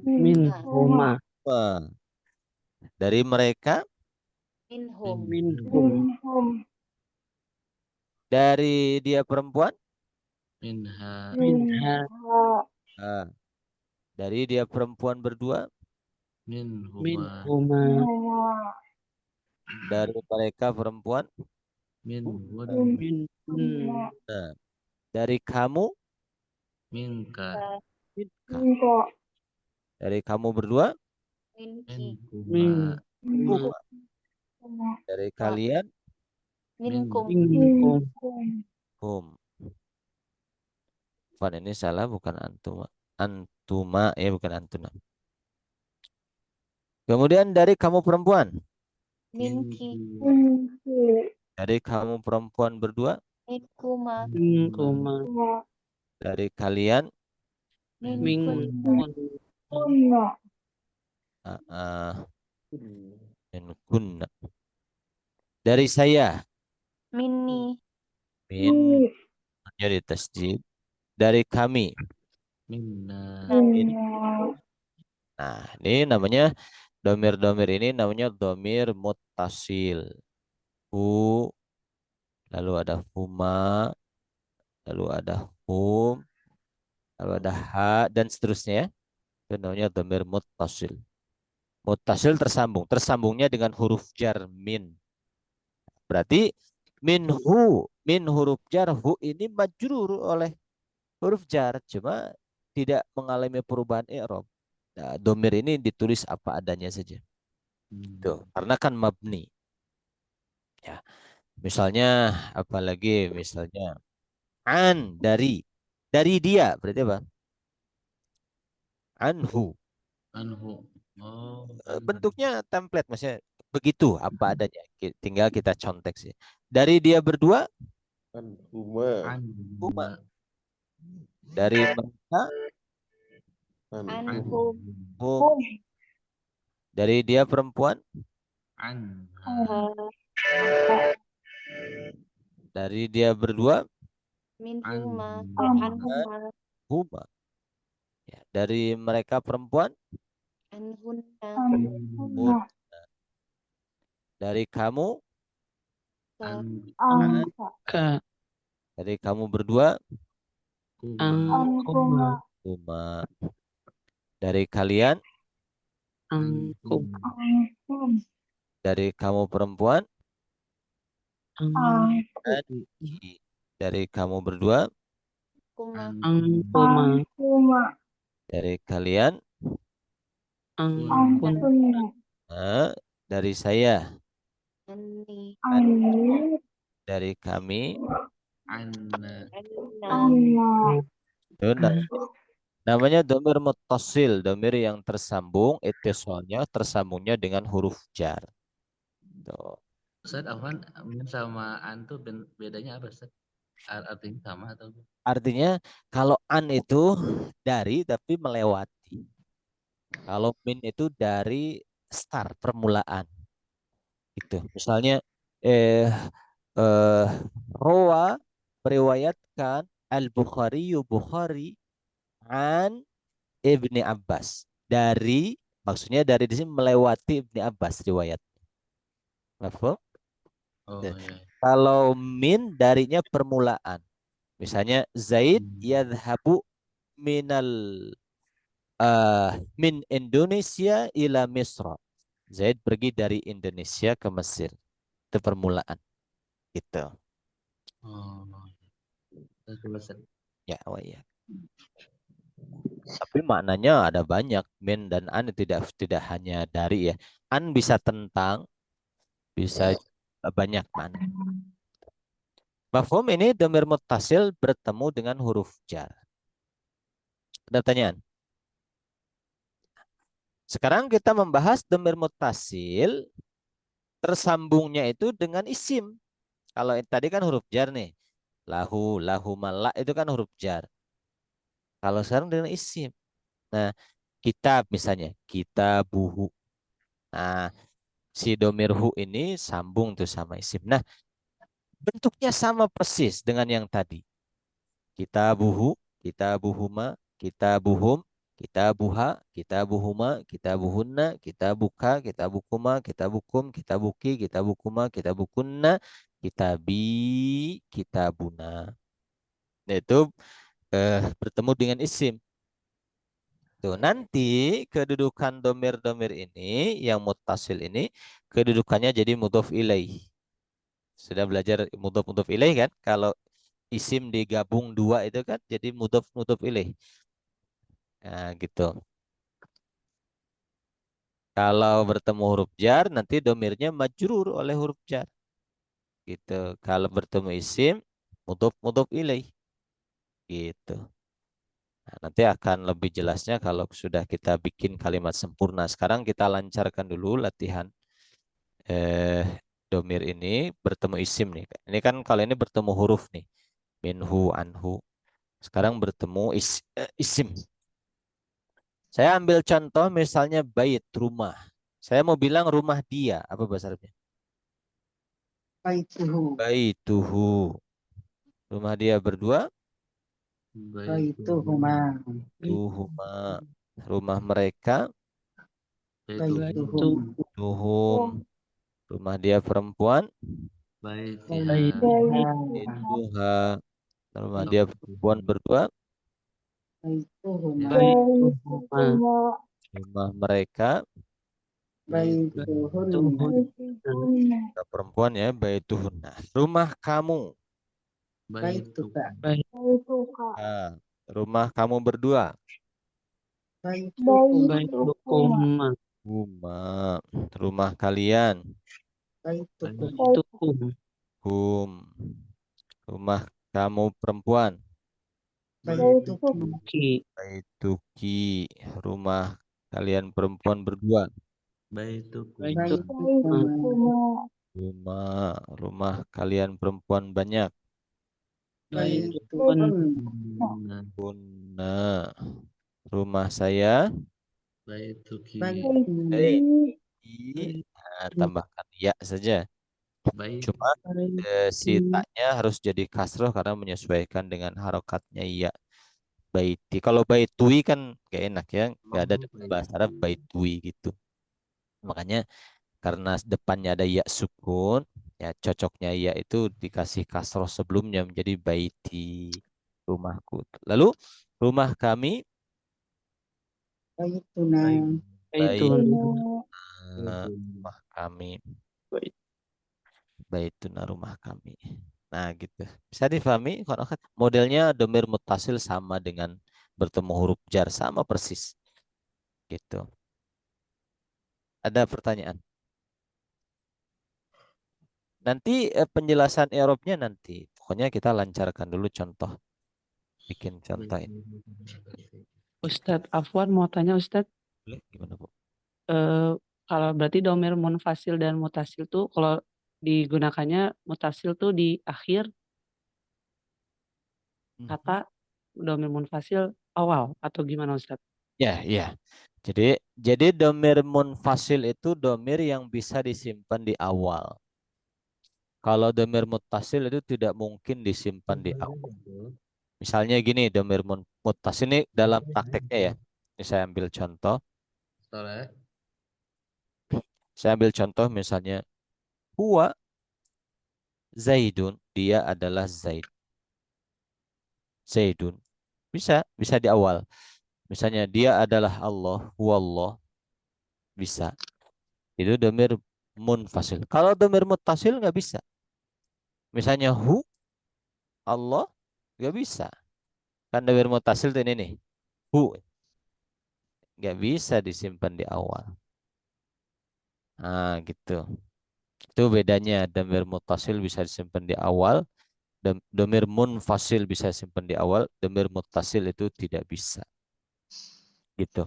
minhuma dari mereka, minhum dari dia perempuan, minha ah, dari dia perempuan berdua, minhuma dari mereka perempuan, minhun nah, dari kamu, minka dari kamu berdua, minkuma huma. Dari kalian, minkum hum. Fan ini salah, bukan antuma. Antuma ya, bukan antuna. Kemudian dari kamu perempuan, minki dari kamu perempuan berdua, minkuma dari kalian, minkun ah, ah, min kunna. Dari saya, min jadi tasjid. Dari kami. minna Min. Nah, ini namanya domir-domir ini namanya domir muttasil. Hu, lalu ada huma, lalu ada hum, lalu ada ha, dan seterusnya ya. Itu namanya domir muttasil. Muttasil tersambung. Tersambungnya dengan huruf jar min. Berarti minhu, min huruf jar, hu ini majrur oleh huruf jar, cuma tidak mengalami perubahan i'rab. Nah, domir ini ditulis apa adanya saja. Tuh, karena kan mabni. Ya, misalnya apalagi misalnya an dari dia berarti apa? Anhu. anhu Bentuknya template maksudnya begitu apa adanya. Tinggal kita contek sih. Dari dia berdua, huma. anhuma Dari mereka, Anhum. hum. Dari dia perempuan, anha dari dia berdua, Minhuma. anhuma Anhuma. huma. Ya, dari mereka perempuan, Anhunna. hun. Dari kamu, anka dari kamu berdua, kuma huma. Dari kalian, ankum dari kamu perempuan, anti. Dari kamu berdua, Kuma. ankuma dari kalian, angkun nah, dari saya, Anni. dari kami, anna Anna. itu namanya domir muttasil, domir yang tersambung, ittisalnya tersambungnya dengan huruf jar. Tuh. Ustaz Afwan, min sama antu bedanya apa Ustaz? Artinya sama atau Artinya kalau an itu dari tapi melewati. Kalau min itu dari start, permulaan. Itu. Misalnya eh eh Rawa meriwayatkan Bukhari an Ibni Abbas. Dari, maksudnya dari di sini melewati Ibni Abbas riwayat. Mafhum? oh ya Kalau min darinya permulaan. Misalnya Zaid yadhabu minal min Indonesia ila Misra. Zaid pergi dari Indonesia ke Mesir. Itu permulaan. Gitu. oh Ustaz. Ya, oh iya. Tapi maknanya ada banyak. Min dan an tidak hanya dari ya. An bisa tentang, bisa banyak makna. Mafhum ini domir muttasil bertemu dengan huruf jar. Ada pertanyaan? Sekarang kita membahas domir muttasil tersambungnya itu dengan isim. Kalau tadi kan huruf jar nih. Lahu malak itu kan huruf jar. Kalau sekarang dengan isim. Nah, kitab misalnya. Kitabuhu. Nah, si domir hu ini sambung tuh sama isim. Nah, bentuknya sama persis dengan yang tadi. Kitabuhu. kitabuhuma, kitabuhum, kitabuha, kitabuhuma, kitabuhunna, kitabuka, kitabukuma, kitabukum, kitabuki, kitabukuma, kitabukunna, kitabi, kitabuna. Itu bertemu dengan isim. Tuh, nanti kedudukan domir-domir ini yang muttasil ini kedudukannya jadi mudhof ilaih. Sudah belajar mudhof ilaih kan? Kalau isim digabung dua itu kan jadi mudhof ilaih. Nah, gitu. Kalau bertemu huruf jar nanti domirnya majrur oleh huruf jar. Gitu. Kalau bertemu isim mudhof ilaih. Gitu. Nah, nanti akan lebih jelasnya kalau sudah kita bikin kalimat sempurna. Sekarang kita lancarkan dulu latihan domir ini bertemu isim nih. Ini kan kalau ini bertemu huruf nih. Minhu, anhu. Sekarang bertemu isim. Saya ambil contoh misalnya bait, rumah. Saya mau bilang rumah dia. Apa bahasa Arabnya? Baituhu. Baituhu. Rumah dia berdua. Baituhuma. Tuhuma. Rumah mereka. Baituhum. Tuhum. Rumah dia perempuan. Baituha. Ituha. Rumah dia perempuan berdua. Baituhuma. Rumah mereka. Baituhunna. Perempuan ya. Baituhunna. Rumah kamu. Baituka. Ah, rumah kamu berdua. Baitukum. Huma. Rumah kalian. Baitukum. Hum. Rumah kamu perempuan. Baitukum. Baituki. Rumah kalian perempuan berdua. Baitukuma. Rumah kalian perempuan banyak. Baitukunna. Kunna. Rumah saya. Baituki. Nah, tambahkan ya saja. Cuma si taknya harus jadi kasroh karena menyesuaikan dengan harokatnya ya. Baiti. Kalau baitui kan gak enak ya. Gak ada dalam bahasa Arab baitui gitu. Makanya karena depannya ada ya sukun, ya cocoknya ya itu dikasih kasroh sebelumnya menjadi baiti, rumahku. Lalu rumah kami. Baituna. Rumah kami. Baituna rumah kami. Nah gitu. Bisa difahami? Modelnya domir mutasil sama dengan bertemu huruf jar. Sama persis. Gitu. Ada pertanyaan? Nanti penjelasan Eropnya nanti. Pokoknya kita lancarkan dulu contoh. Bikin contoh ini. Ustadz Afwan mau tanya Ustadz, Boleh? Gimana Bu? kalau berarti domir munfasil dan mutasil tuh kalau digunakannya mutasil tuh di akhir kata, domir munfasil awal atau gimana Ustadz? Ya, ya. Jadi domir munfasil itu domir yang bisa disimpan di awal. Kalau domir mutasil itu tidak mungkin disimpan di awal. Misalnya gini, domir mutasil ini dalam prakteknya ya. Ini saya ambil contoh. Saya ambil contoh misalnya huwa Zaidun, dia adalah Zaid. Zaidun. Bisa di awal. Misalnya dia adalah Allah, huwallah. Bisa. Itu domir munfasil. Kalau domir mutasil nggak bisa. Misalnya Allah, nggak bisa. Kan domir mutasil itu ini nih. Hu. Nggak bisa disimpan di awal. Nah gitu. Itu bedanya. Domir mutasil bisa disimpan di awal. Domir munfasil bisa disimpan di awal. Domir mutasil itu tidak bisa. Gitu.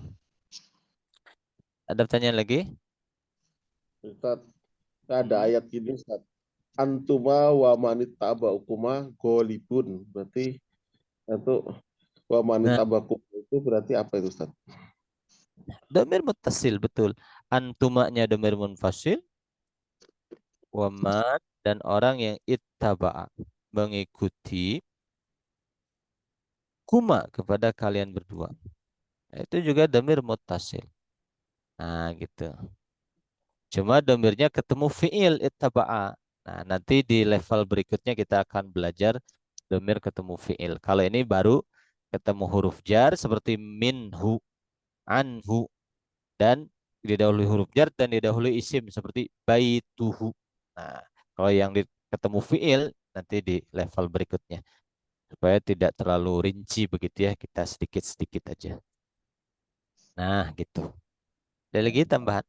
Ada pertanyaan lagi? Ustaz, ada ayat gini Ustaz. Antuma wa manit taba'ukuma golibun. Berarti itu wa manit Nah, taba'ukuma itu berarti apa itu Ustaz? domir mutasil betul. Antumanya domir munfasil. Waman dan orang yang ittaba'a mengikuti kuma kepada kalian berdua. Itu juga domir muttasil. Nah, gitu. Cuma domirnya ketemu fiil ittaba'a. Nah, nanti di level berikutnya kita akan belajar domir ketemu fiil. Kalau ini baru ketemu huruf jar seperti minhu, anhu, dan didahului huruf jar dan didahului isim seperti baituhu. Nah, kalau yang ketemu fiil nanti di level berikutnya. Supaya tidak terlalu rinci begitu ya, kita sedikit-sedikit aja. Nah, gitu. Ada lagi tambahan?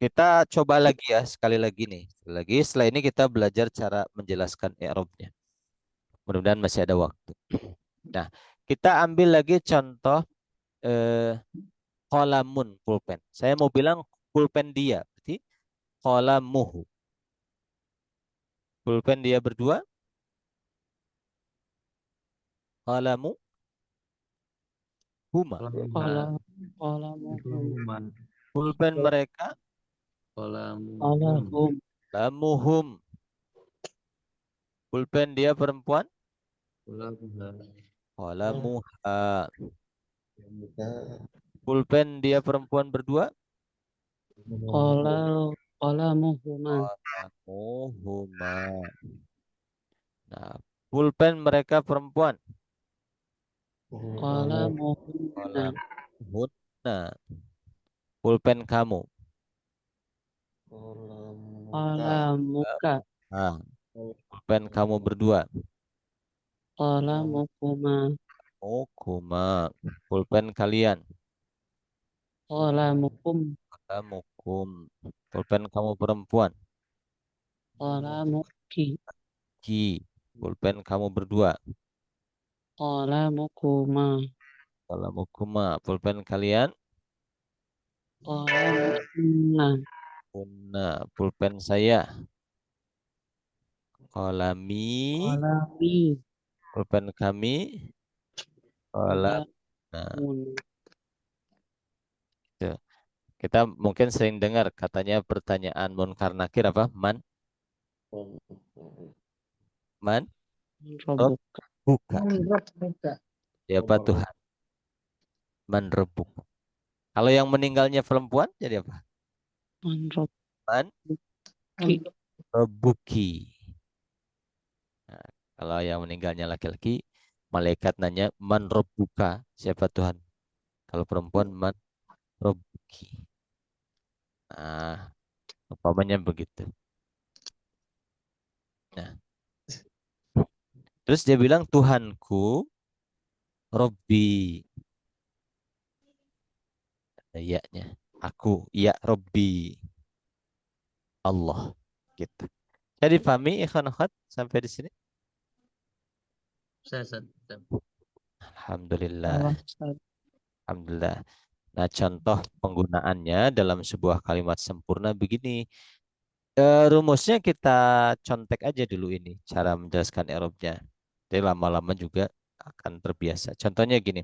Kita coba lagi ya, sekali lagi nih. Sekali lagi, setelah ini kita belajar cara menjelaskan i'rabnya. Mudah-mudahan masih ada waktu. Nah, kita ambil lagi contoh qalamun, pulpen. Saya mau bilang pulpen dia, berarti qalamuhu. Pulpen dia berdua, qalamu huma. Qala qalamuhum Qalamuhum. Pulpen mereka, Qalamuhum. qalahum lamuhum. Pulpen dia perempuan, Qalamuha. qalamuha. Ya, Pulpen dia perempuan berdua, qala qalamuhuma qalamuhuma. Nah, pulpen mereka perempuan, qalamuhunna qalamuhunna. Pulpen kamu, qalamuka nah, pulpen kamu berdua, qalamukuma kuma. Pulpen kalian, qalamukum qalamukum. Pulpen kamu perempuan, qalamuki ki. Pulpen kamu berdua, qalamukuma qalamukuma. Pulpen kalian, qalamukunna kunna. Pulpen saya, qalami. qalami Pulpen kami, qalam. Nah, qalamun itu. Kita mungkin sering dengar katanya pertanyaan munkar nakir apa? Man rabbuk buka. Siapa Tuhan? Man rebuk. Kalau yang meninggalnya perempuan jadi apa? man Man rabbuki rebuki. Nah, kalau yang meninggalnya laki-laki, malaikat nanya man rebuka. Siapa Tuhan? Kalau perempuan man rebuki. Nah, umpamanya begitu. Nah, terus dia bilang Tuhanku, Robbi. Iya-nya. Aku, ya Robbi. Allah. Gitu. Jadi pahami ikhwan akhwat sampai di sini? Saya. Alhamdulillah. Ustaz. Alhamdulillah. Nah, contoh penggunaannya dalam sebuah kalimat sempurna begini. Rumusnya kita contek aja dulu ini, cara menjelaskan i'rabnya. Jadi lama-lama juga akan terbiasa. Contohnya gini.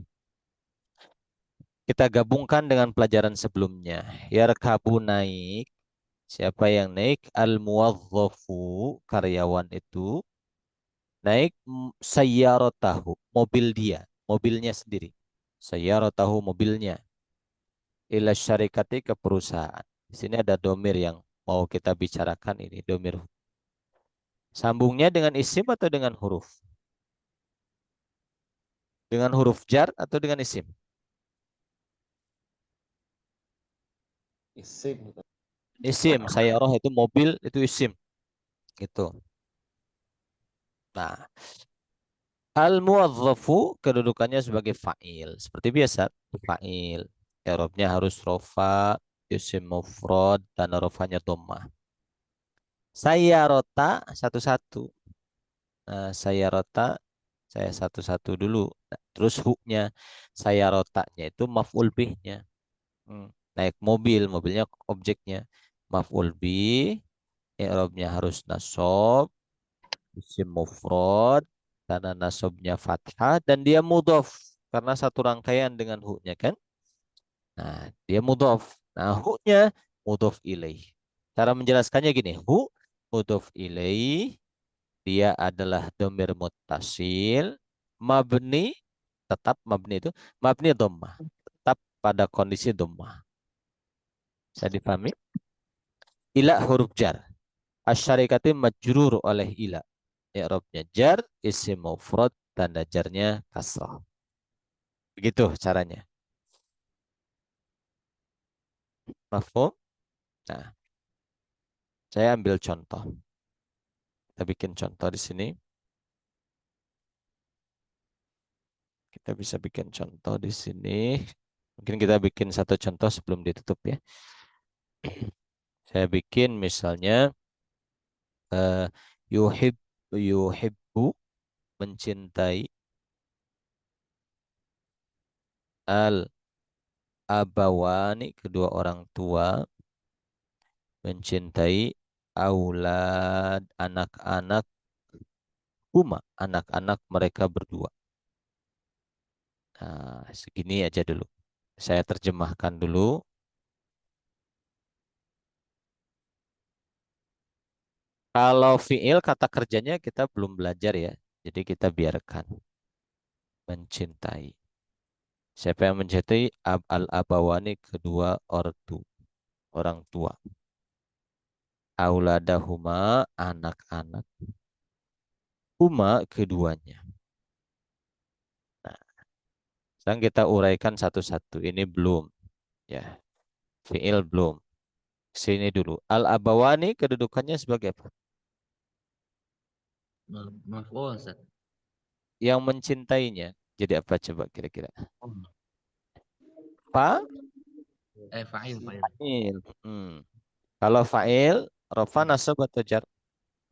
Kita gabungkan dengan pelajaran sebelumnya. Yarkabu naik. Siapa yang naik? Al-muwadzafu, karyawan itu. Naik sayyaratahu, mobil dia. Mobilnya sendiri. Sayyaratahu, mobilnya. Ila syarikati, ke perusahaan. Di sini ada domir yang mau kita bicarakan ini. Domir. Sambungnya dengan isim atau dengan huruf? Dengan huruf jar atau dengan isim? isim. Isim. Sayyarah itu mobil, itu isim. Gitu. Nah, al-muwadzafu kedudukannya sebagai fa'il. Seperti biasa, fa'il. I'rabnya harus rofa, isim mufrad, dan rofanya dhammah. Sayyarata satu-satu. Nah, sayyarata saya satu-satu dulu. Nah, terus hu-nya, sayyarotanya itu maf'ul bih-nya. Naik mobil, mobilnya objeknya. Maf'ul bih, i'rabnya harus nasab, isim mufrad, karena nasabnya fathah dan dia mudhaf karena satu rangkaian dengan hu-nya kan. Nah, dia mudhaf. Nah, hu-nya mudhaf ilaih. Cara menjelaskannya gini, hu mudhaf ilaih, dia adalah domir muttasil, mabni, tetap mabni itu, mabni dhammah, tetap pada kondisi dhammah. Bisa dipahami? Ila huruf jar. Asyarikati majrur oleh ila. I'rabnya jar, isim mufrad, tanda jarnya kasrah. Begitu caranya. Mafhum? Nah, saya ambil contoh. Kita bikin contoh di sini. Kita bisa bikin contoh di sini. Mungkin kita bikin satu contoh sebelum ditutup ya. Saya bikin misalnya yuhib yuhibbu mencintai al abawani kedua orang tua mencintai aulad anak-anak anak-anak mereka berdua. Nah, segini aja dulu. Saya terjemahkan dulu. Kalau fiil kata kerjanya kita belum belajar ya. Jadi kita biarkan. Mencintai. Siapa yang mencintai al-abawani kedua orang tua. Auladahuma anak-anak. Huma keduanya. Nah, sekarang kita uraikan satu-satu. Ini belum. Ya, fiil belum. Sini dulu. Al-abawani kedudukannya sebagai apa? Maf'ul, Ustaz. Yang mencintainya. Jadi apa coba kira-kira? Oh, fa'il. Fa'il. Kalau fa'il, rofa nasab atau jar?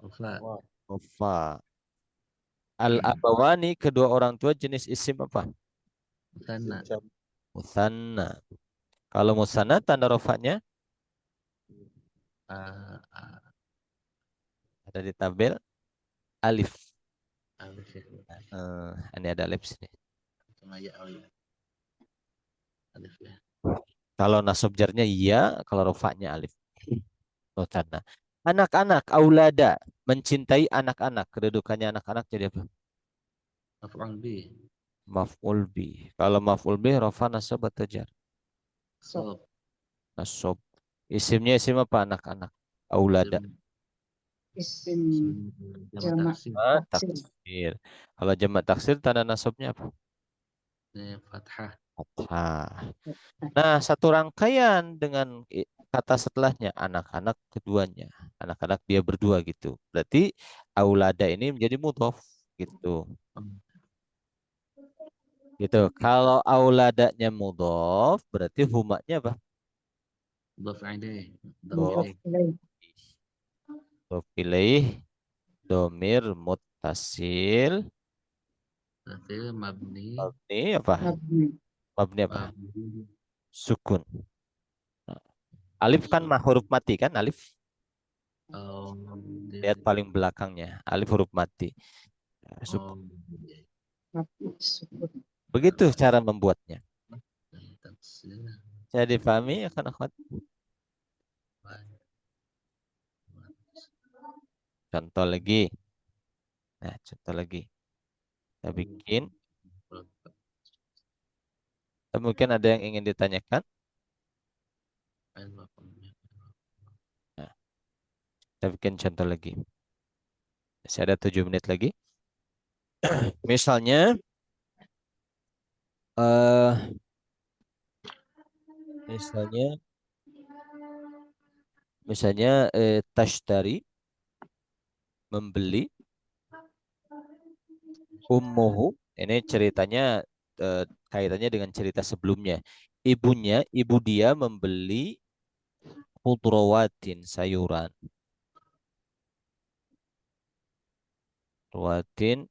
Rafa. Rofa. Al-abawani kedua orang tua jenis isim apa? Musanna. Musanna. Kalau musanna tanda rofanya Ah, ada di tabel alif. alif ya. Ini ada alif sini. Sama ya, oh ya. Alif ya. Kalau nasab jarnya iya, kalau rofanya alif. Musanna. Anak-anak, aulada, mencintai anak-anak. Kedudukannya anak-anak jadi apa? Maf'ul bi. Maf'ul bi. Kalau maf'ul bi, rofa nasab atau jar? Sob. Nasab. Isimnya isim apa anak-anak? Aulada. Isim Jamak taksir. Taksir. Kalau jamak taksir tanda nasabnya apa? Fathah. Fathah. Nah, satu rangkaian dengan kata setelahnya anak-anak keduanya. Anak-anak dia berdua gitu. Berarti aulada ini menjadi mudhof gitu. Gitu. Kalau auladanya mudhof berarti humanya apa? Mudhaf ilaih. Mudhof ilaih domir muttasil Tafsir mabni. mabni apa? Mabni apa? Mabni. Sukun. Nah, alif kan huruf mati kan alif? Oh, Lihat paling belakangnya. Alif huruf mati. Nah, sukun. Begitu cara membuatnya. Taksir. Saya dipahami ya kan akhwat? Contoh lagi. Nah, contoh lagi. Kita bikin. Mungkin ada yang ingin ditanyakan? Nah, kita bikin contoh lagi. Masih ada 7 menit lagi. Misalnya, eh misalnya tashtari membeli ummuhu. Ini ceritanya kaitannya dengan cerita sebelumnya. Ibu dia membeli khudrowatin sayuran. Khudrowatin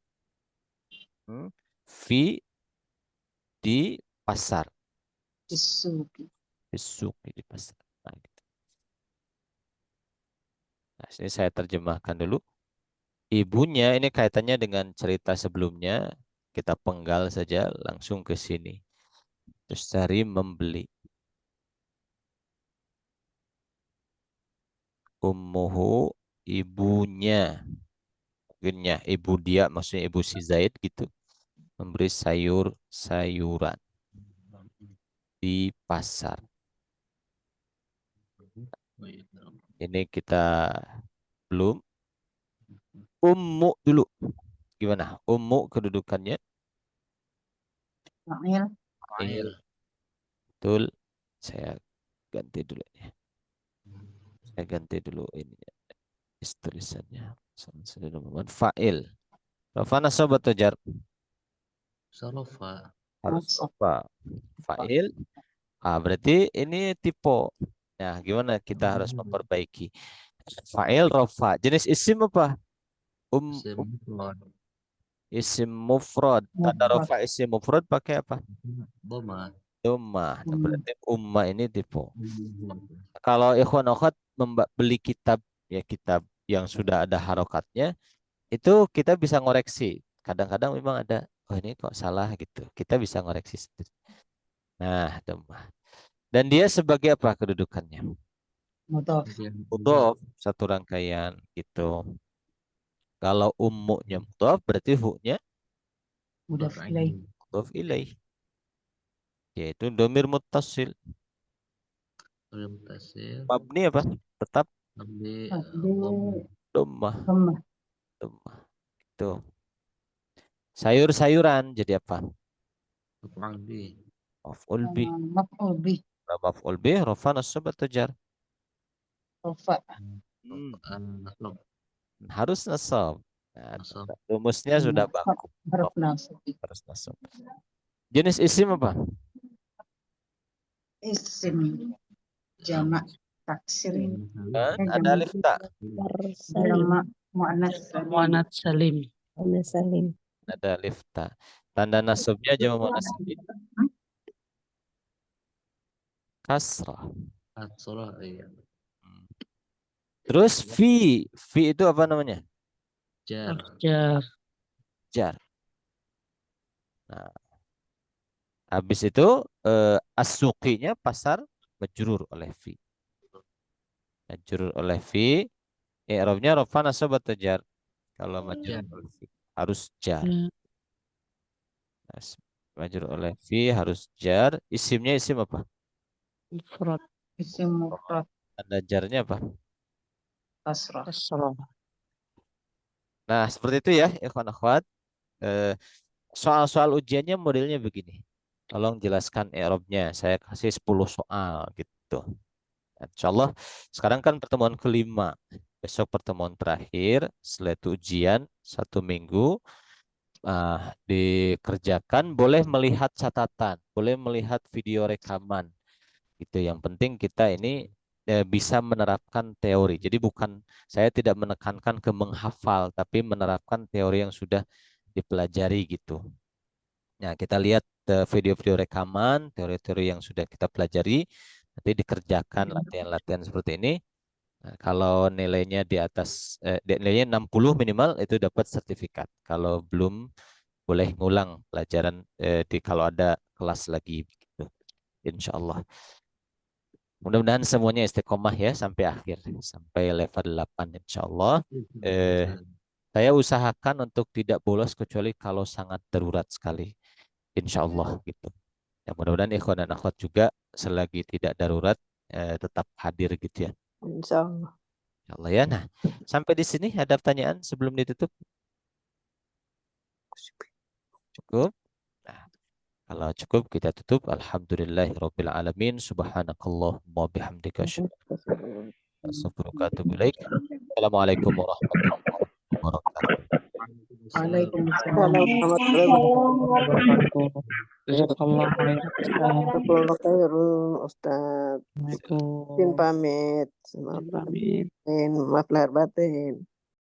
fi di pasar. Isuki di pasar. Nah, gitu. Nah, sini saya terjemahkan dulu. Ibunya ini kaitannya dengan cerita sebelumnya. Kita penggal saja langsung ke sini. Terus cari membeli. Ummuhu ibunya. mungkinnya ibu dia, maksudnya ibu si Zaid gitu, memberi sayur-sayuran di pasar. Ini kita belum. Ummu dulu. Gimana? Ummu kedudukannya? Fa'il. Fa'il. Betul. Saya ganti dulu ya. Saya ganti dulu ini tulisannya. Fa'il. Rafa nasab atau jar? Sarafa. Harus Nasab. apa? Fa'il. Berarti ini tipe. Nah, gimana kita harus memperbaiki? Fa'il rofa. Jenis isim apa? Isim mufrad. Isim mufrad. Tanda rofa isim mufrad pakai apa? Dhamma. Dhamma. Nah, berarti umma ini tipe. Kalau ikhwan akhwat beli kitab, ya kitab yang sudah ada harokatnya, itu kita bisa ngoreksi. Kadang-kadang memang ada, oh ini kok salah gitu. Kita bisa ngoreksi sendiri. Nah, dhamma. Dan dia sebagai apa kedudukannya? Mudhaf. Mudhaf, satu rangkaian gitu. Kalau ummunya mudhaf, berarti hu-nya Mudhaf ilaih. mudhaf ilaih. Yaitu domir muttasil. Tasir. Mabni apa? Tetap Abdi. dhammah. Dhammah. Dhammah. Itu. Sayur-sayuran jadi apa? Abdi. Maf'ul bih. Maf'ul bih. Maf'ul bih, rafa nasab atau jar? Rafa. Nasab. Harus nasab. Nah, Nasab. rumusnya sudah baku. Harf nasab. Harus nasab. Jenis isim apa? Isim. Jamak. Taksir. Ada alif tak? Jamak. Mu'anats. Muannats salim. Ada alif tak? Tanda nasabnya jamak muannats salim. Kasrah. Kasrah. Iya. Terus fi itu apa namanya? Jar. Jar. Jar. Nah, habis itu as-suqinya pasar majrur oleh fi. Majrur oleh fi. I'rabnya rafa nasab atau jar? Kalau majrur oleh fi harus jar. Ya. Majrur oleh fi harus jar. Isimnya isim apa? Mufrad. Isim mufrad. Tanda jarnya apa? Kasrah. Kasrah. Nah, seperti itu ya, ikhwan akhwat. Soal-soal ujiannya modelnya begini. Tolong jelaskan i'rabnya. Saya kasih 10 soal gitu. Insyaallah sekarang kan pertemuan kelima. Besok pertemuan terakhir. Setelah itu ujian 1 minggu. Dikerjakan. Boleh melihat catatan. Boleh melihat video rekaman. Gitu. Yang penting kita ini bisa menerapkan teori. Jadi bukan, saya tidak menekankan ke menghafal, tapi menerapkan teori yang sudah dipelajari gitu. Nah, kita lihat video-video rekaman, teori-teori yang sudah kita pelajari, nanti dikerjakan latihan-latihan seperti ini. Nah, kalau nilainya di atas, nilainya 60 minimal, itu dapat sertifikat. Kalau belum, boleh ngulang pelajaran kalau ada kelas lagi. Gitu. Insya Allah. Mudah-mudahan semuanya istiqomah ya sampai akhir, sampai level 8 insya Allah. Saya usahakan untuk tidak bolos kecuali kalau sangat darurat sekali. Insya Allah gitu. Ya, mudah-mudahan ikhwan dan akhwat juga selagi tidak darurat tetap hadir gitu ya. Insya Allah. Insya Allah ya. Nah, sampai di sini ada pertanyaan sebelum ditutup? Cukup? Nah, kalau cukup kita tutup. Alhamdulillahirabbil alamin. Subhanakallahumma bihamdika asyhadu an la ilaha illa anta. Assalamualaikum warahmatullahi wabarakatuh. Waalaikumsalam. Warahmatullahi Wabarakatuh. Jazakallah khair. wabarakatuh. Ustaz. Assalamualaikum. Izin pamit. Pamit. Maaf lahir batin.